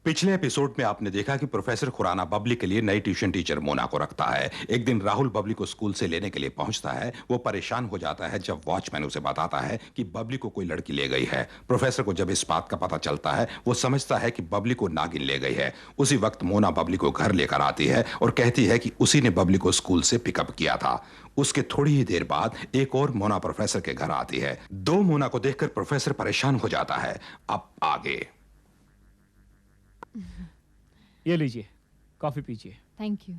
पिछले एपिसोड में आपने देखा कि प्रोफेसर खुराना बबली के लिए नई ट्यूशन टीचर मोना को रखता है। एक दिन राहुल बबली को स्कूल से लेने के लिए पहुंचता है। वो परेशान हो जाता है जब वॉचमैन उसे बताता है कि बबली को कोई लड़की ले गई है। प्रोफेसर को जब इस बात का पता चलता है, वो समझता है कि बबली को नागिन ले गई है। उसी वक्त मोना बबली को घर लेकर आती है और कहती है कि उसी ने बबली को स्कूल से पिकअप किया था। उसके थोड़ी ही देर बाद एक और मोना प्रोफेसर के घर आती है। दो मोना को देखकर प्रोफेसर परेशान हो जाता है। अब आगे। ये लीजिए, कॉफी पीजिए। Thank you.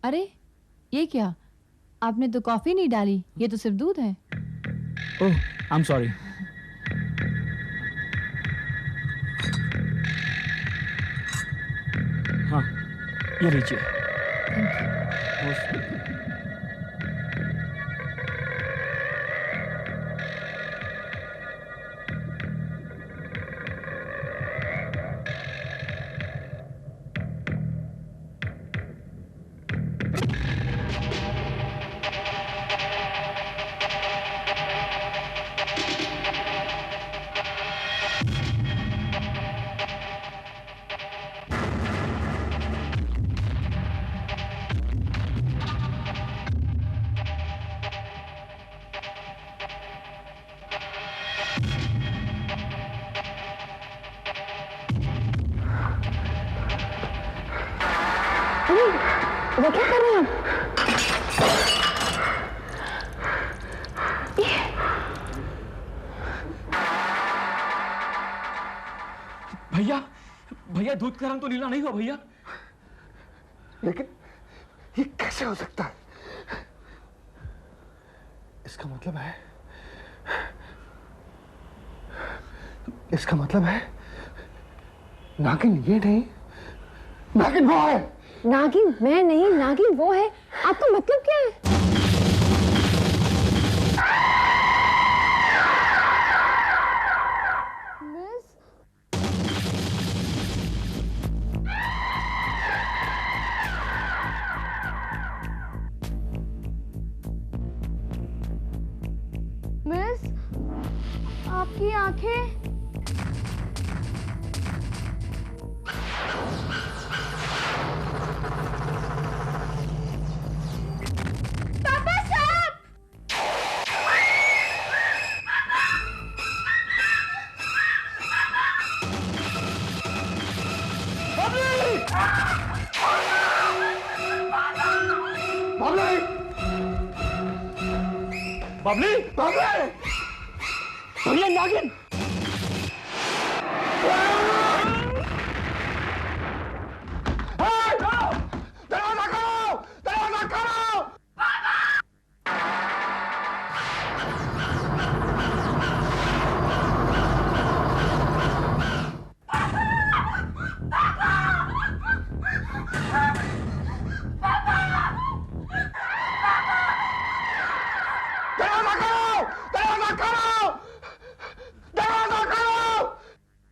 अरे ये क्या, आपने तो कॉफी नहीं डाली, ये तो सिर्फ दूध है। ओह, आई एम सॉरी। हाँ, ये लीजिए। Thank you. वो क्या कर रहे हैं भैया, भैया दूध का रंग तो नीला नहीं हुआ भैया। लेकिन ये कैसे हो सकता है? इसका मतलब है नागिन ये नहीं, नागिन वो है। नागिन मैं नहीं, नागिन वो है। आपका मतलब क्या है? मिस, आपकी आंखें। बबली, बबली, भैया नागिन। दरवाजा खोलो, दरवाजा खोलो।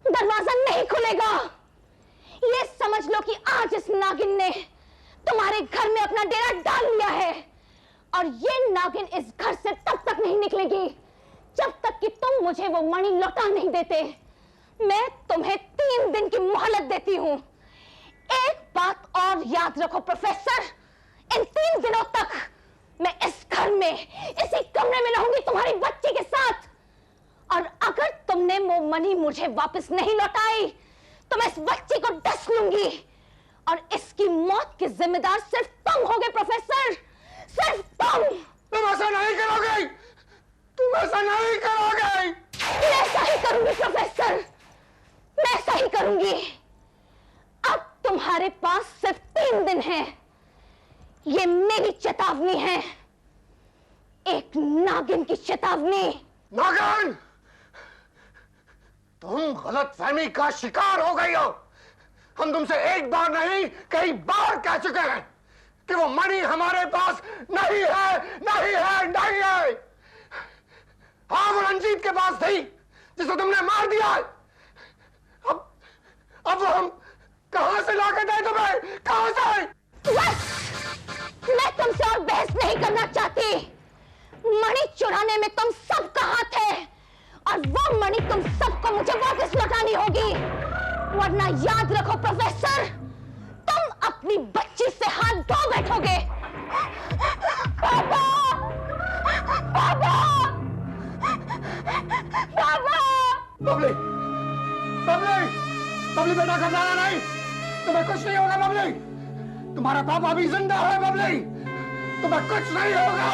दरवाजा नहीं खुलेगा। ये समझ लो कि आज इस नागिन ने तुम्हारे घर में अपना डेरा डाल लिया है, और ये नागिन इस घर से तब तक नहीं निकलेगी जब तक कि तुम मुझे वो मणि लौटा नहीं देते। मैं तुम्हें 3 दिन की मोहलत देती हूँ। एक बात और याद रखो प्रोफेसर, इन 3 दिनों तक मैं इस घर में, इसी कमरे में रहूंगी तुम्हारी बच्ची के साथ, और अगर तुमने वो मणि मुझे वापस नहीं लौटाई तो मैं इस बच्ची को डस लूंगी, और इसकी मौत की जिम्मेदार सिर्फ तुम होगे प्रोफेसर, सिर्फ तुम। तुम ऐसा नहीं करोगे, तुम ऐसा नहीं करोगे। मैं ऐसा ही करूंगी प्रोफेसर, मैं ऐसा ही करूंगी। अब तुम्हारे पास सिर्फ 3 दिन हैं। ये मेरी चेतावनी है, एक नागिन की चेतावनी। नागिन, तुम गलतफहमी का शिकार हो गई हो। हम तुमसे एक बार नहीं कई बार कह चुके हैं कि वो मणि हमारे पास नहीं है, नहीं है, नहीं है। हाँ, वो रंजीत के पास थी जिसे तुमने मार दिया। अब वो हम कहां से लाके दे तुम्हें, कहां से? बस, मैं तुमसे और बहस नहीं करना चाहती। मणि चुराने में तुम सबका हाथ है, और वो मणि तुम सबको मुझे वापस लौटानी होगी। वरना याद रखो प्रोफेसर, तुम अपनी बच्ची से हाथ धो बैठोगे। पापा! पापा! पापा! बबली! बबली! बबली बेटा घबराना नहीं, तुम्हें कुछ नहीं होगा बबली। तुम्हारा पापा भी जिंदा है बबली, तुम्हें कुछ नहीं होगा।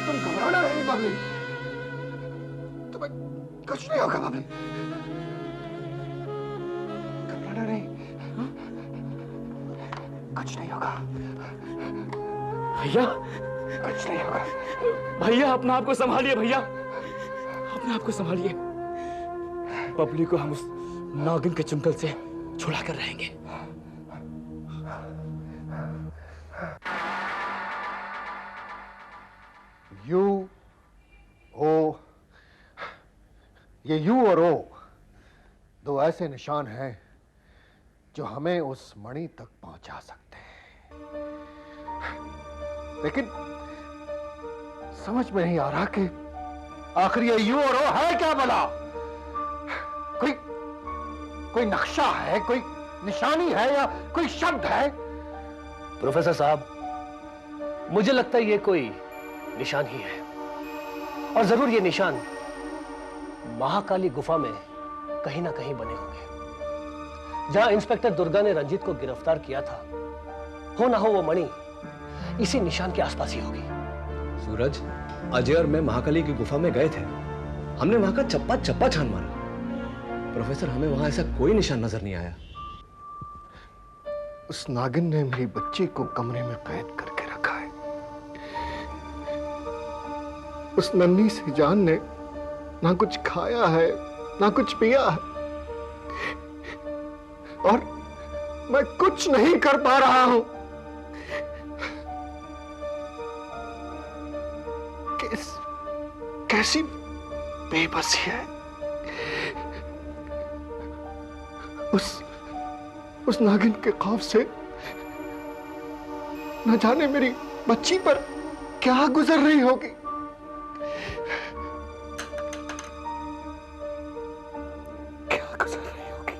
तुम घबराना नहीं बबली, तुम्हें कुछ नहीं होगा बबली, घबराना नहीं, कुछ नहीं होगा। भैया, कुछ नहीं होगा। भैया अपने आप को संभालिए भैया, अपने आप को संभालिए। बबली को हम उस नागिन के चुंगल से छुड़ा कर रहेंगे। यू ओ, ये यू और ओ दो ऐसे निशान हैं जो हमें उस मणि तक पहुंचा सकते हैं, लेकिन समझ में नहीं आ रहा कि आखिर ये यू और ओ है क्या भला। कोई नक्शा है, कोई निशानी है या कोई शब्द है? प्रोफेसर साहब, मुझे लगता है ये कोई निशान ही है, और जरूर ये निशान महाकाली गुफा में कहीं ना कहीं बने होंगे। जहां इंस्पेक्टर दुर्गा ने रंजीत को गिरफ्तार किया था, हो ना हो वो मणि इसी निशान के आसपास ही होगी। सूरज, अजय और मैं महाकाली की गुफा में गए थे। हमने वहां का चप्पा चप्पा छान मारा। प्रोफेसर, हमें वहां ऐसा कोई निशान नजर नहीं आया। उस नागिन ने मेरी बच्ची को कमरे में कैद करके रखा है। उस नन्ही सी जान ने ना कुछ खाया है, ना कुछ पिया है, और मैं कुछ नहीं कर पा रहा हूं। कैसी बेबसी है। उस नागिन के खौफ से न जाने मेरी बच्ची पर क्या गुजर रही होगी। क्या गुजर रही होगी।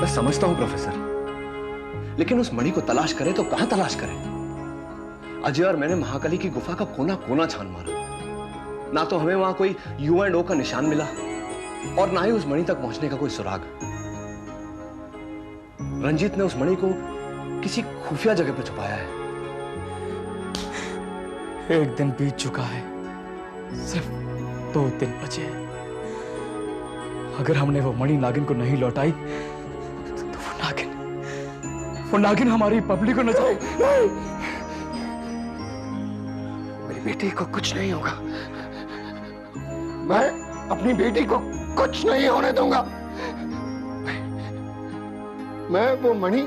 मैं समझता हूं प्रोफेसर, लेकिन उस मणि को तलाश करें तो कहां तलाश करें? अजय और मैंने महाकाली की गुफा का कोना कोना छान मारा, ना तो हमें वहां कोई यू एंड ओ का निशान मिला और ना ही उस मणि तक पहुंचने का कोई सुराग। रंजीत ने उस मणि को किसी खुफिया जगह पर छुपाया है। एक दिन बीत चुका है, सिर्फ 2 दिन बचे हैं। अगर हमने वो मणि नागिन को नहीं लौटाई तो वो नागिन हमारी पब्लिक को न जाए। मेरी बेटी को कुछ नहीं होगा। मैं अपनी बेटी को कुछ नहीं होने दूंगा। मैं वो मणि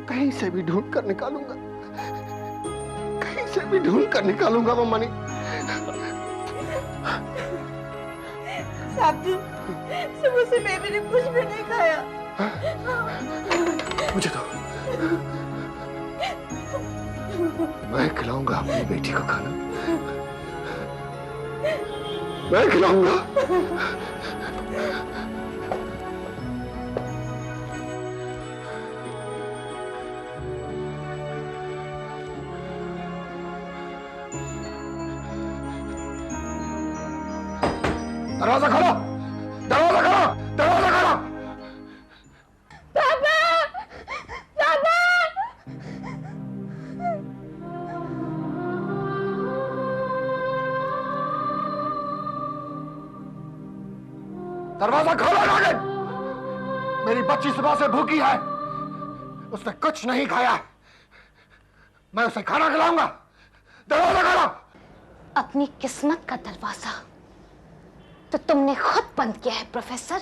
कहीं से भी ढूंढ कर निकालूंगा, कहीं से भी ढूंढ कर निकालूंगा वो मणि। साहब जी, सुबह से बेबी ने कुछ भी नहीं खाया। मुझे तो मैं खिलाऊंगा अपनी बेटी को खाना, मैं खिलाऊंगा। दरवाजा खोलो, दरवाजा खोलो, दरवाजा खोलो। पापा! पापा! दरवाजा खोलो नागिन! मेरी बच्ची सुबह से भूखी है, उसने कुछ नहीं खाया। मैं उसे खाना खिलाऊंगा। दरवाजा खोलो। अपनी किस्मत का दरवाजा तो तुमने खुद बंद किया है प्रोफेसर।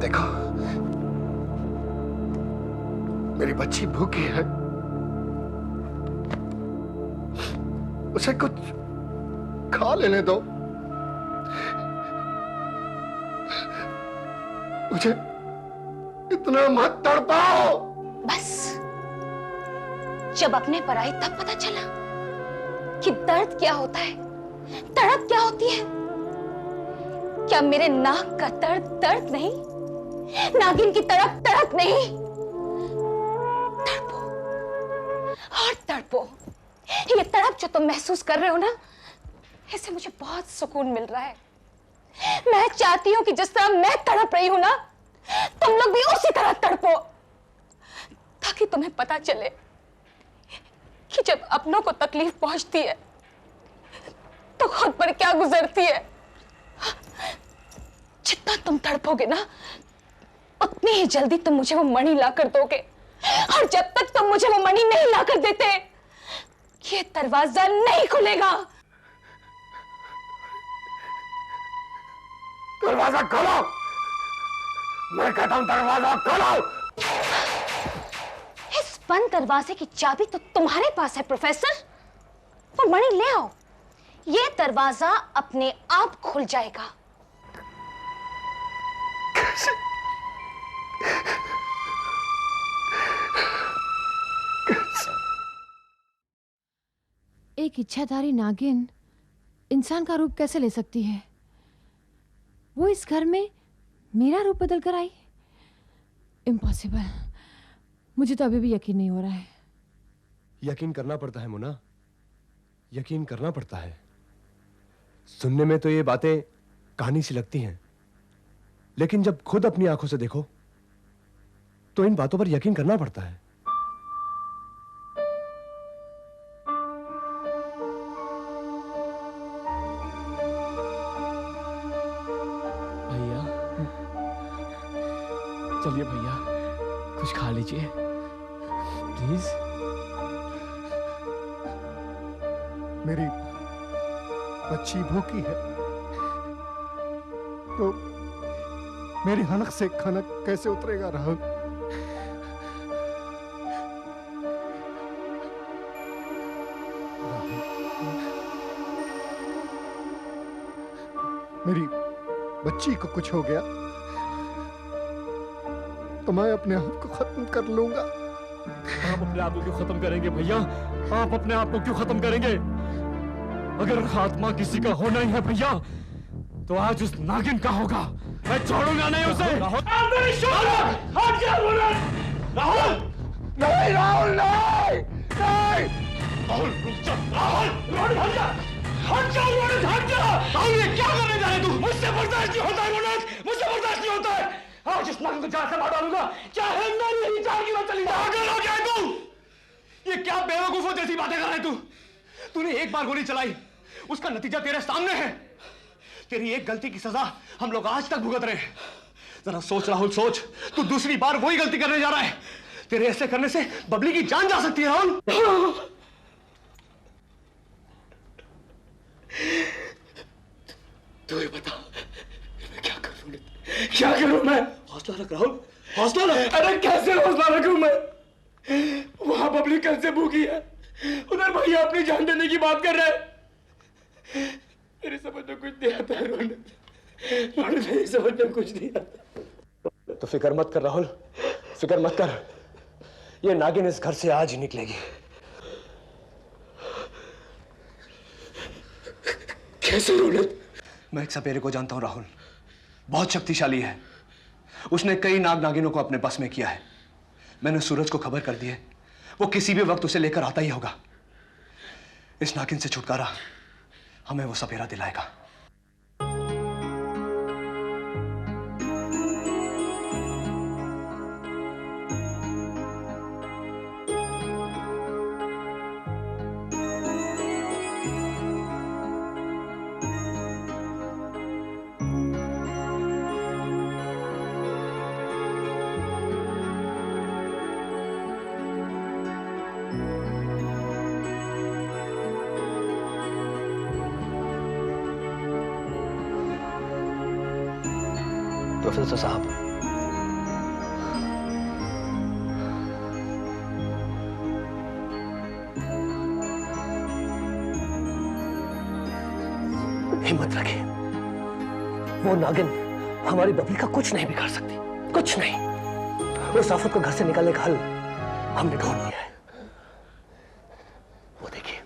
देखो, मेरी बच्ची भूखी है, उसे कुछ खा लेने दो। मुझे इतना मत तड़पाओ। बस जब अपने पर आई तब पता चला कि दर्द क्या होता है, तड़प क्या होती है। क्या मेरे नाक का दर्द दर्द नहीं, नागिन की तड़प तड़प नहीं। तड़पो और तड़पो। ये तड़प जो तुम महसूस कर रहे हो ना, इससे मुझे बहुत सुकून मिल रहा है। मैं चाहती हूं कि जिस तरह मैं तड़प रही हूं ना, तुम लोग भी उसी तरह तड़पो, ताकि तुम्हें पता चले कि जब अपनों को तकलीफ पहुंचती है तो खुद पर क्या गुजरती है। जितना तुम तड़पोगे ना, उतनी ही जल्दी तुम मुझे वो मणि लाकर दोगे, और जब तक तुम मुझे वो मणि नहीं लाकर देते, ये दरवाजा नहीं खुलेगा। दरवाजा खोलो, मैं कहता हूं दरवाजा खोलो। इस बंद दरवाजे की चाबी तो तुम्हारे पास है प्रोफेसर। वो मणि ले आओ, ये दरवाजा अपने आप खुल जाएगा। एक इच्छाधारी नागिन इंसान का रूप कैसे ले सकती है? वो इस घर में मेरा रूप बदल कर आई? इम्पॉसिबल। मुझे तो अभी भी यकीन नहीं हो रहा है। यकीन करना पड़ता है मुन्ना, यकीन करना पड़ता है। सुनने में तो ये बातें कहानी सी लगती हैं, लेकिन जब खुद अपनी आंखों से देखो तो इन बातों पर यकीन करना पड़ता है। भैया, चलिए भैया, कुछ खा लीजिए प्लीज। मेरी बच्ची भूखी है तो मेरी हनक से खाना कैसे उतरेगा राहुल? मेरी बच्ची को कुछ हो गया तो मैं अपने आप को खत्म कर लूंगा। आप अपने आप को क्यों खत्म करेंगे भैया? आप अपने आप को क्यों खत्म करेंगे? अगर खात्मा किसी का होना ही है भैया, तो आज उस नागिन का होगा। मैं छोड़ूंगा नहीं उसे। राहुल, राहुल नहीं, राहुल नहीं, नहीं। राहुल रुक जा। राहुल, रोड हट जा, हट जा, रोड हट जा। राहुल, ये क्या करने जा रहे तू? मुझसे बर्दाश्त नहीं होता है रोनक, मुझसे बर्दाश्त नहीं होता है। आज इस नागिन को जान से मार डालूंगा, चाहे मेरी जान की बात चली जाए। पागल हो गया तू? ये क्या बेवकूफों जैसी बातें कर रहा है तू? तूने एक बार गोली चलाई, उसका नतीजा तेरे सामने है। तेरी एक गलती की सजा हम लोग आज तक भुगत रहे हैं। जरा सोच राहुल, सोच, तू दूसरी बार वही गलती करने जा रहा है। तेरे ऐसे करने से बबली की जान जा सकती है राहुल। तू ही बता, मैं क्या करूं? क्या करूं मैं? हौसला रख राहुल, हौसला रख। अरे कैसे हौसला रखूं मैं? वहां बबली कल से भूखी है, उधर भैया अपनी जान देने की बात कर रहे हैं। मेरी समझ में कुछ नहीं आता है रोनक, मेरी समझ में कुछ नहीं आता। तो फिक्र मत कर राहुल, फिक्र मत कर। ये नागिन इस घर से आज ही निकलेगी। कैसे रोनक? मैं एक सपेरे को जानता हूं राहुल, बहुत शक्तिशाली है। उसने कई नाग नागिनों को अपने बस में किया है। मैंने सूरज को खबर कर दी है, वो किसी भी वक्त उसे लेकर आता ही होगा। इस नागिन से छुटकारा हमें वो सपेरा दिलाएगा। प्रोफेसर साहब। हिम्मत रखिए, वो नागिन हमारी बबली का कुछ नहीं बिगाड़ सकती, कुछ नहीं। उस आफत को घर से निकालने का हल हमने ढूंढ लिया है। वो देखिए।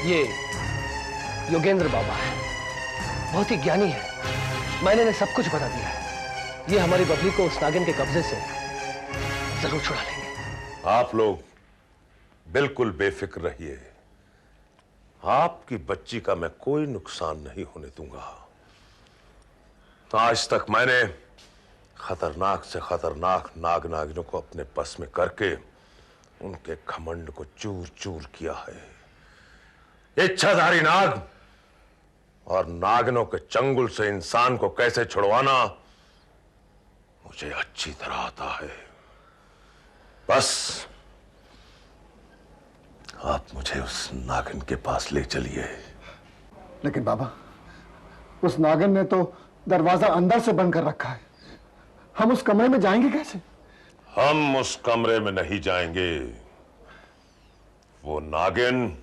ये योगेंद्र बाबा है, बहुत ही ज्ञानी है। मैंने इन्हें सब कुछ बता दिया है। ये हमारी बबली को उस नागिन के कब्जे से जरूर छुड़ा लेंगे। आप लोग बिल्कुल बेफिक्र रहिए। आपकी बच्ची का मैं कोई नुकसान नहीं होने दूंगा। आज तक मैंने खतरनाक से खतरनाक नाग नागिनों को अपने बस में करके उनके घमंड को चूर चूर किया है। इच्छाधारी नाग और नागिनों के चंगुल से इंसान को कैसे छुड़वाना मुझे अच्छी तरह आता है। बस आप मुझे उस नागिन के पास ले चलिए। लेकिन बाबा, उस नागिन ने तो दरवाजा अंदर से बंद कर रखा है। हम उस कमरे में जाएंगे कैसे? हम उस कमरे में नहीं जाएंगे। वो नागिन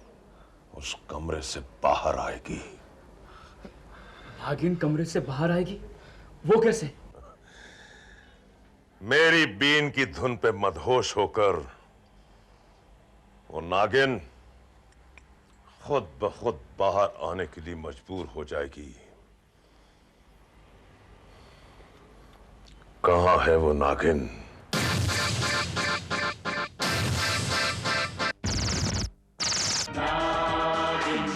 उस कमरे से बाहर आएगी। नागिन कमरे से बाहर आएगी? वो कैसे? मेरी बीन की धुन पे मदहोश होकर वो नागिन खुद ब खुद बाहर आने के लिए मजबूर हो जाएगी। कहां है वो नागिन? नागिन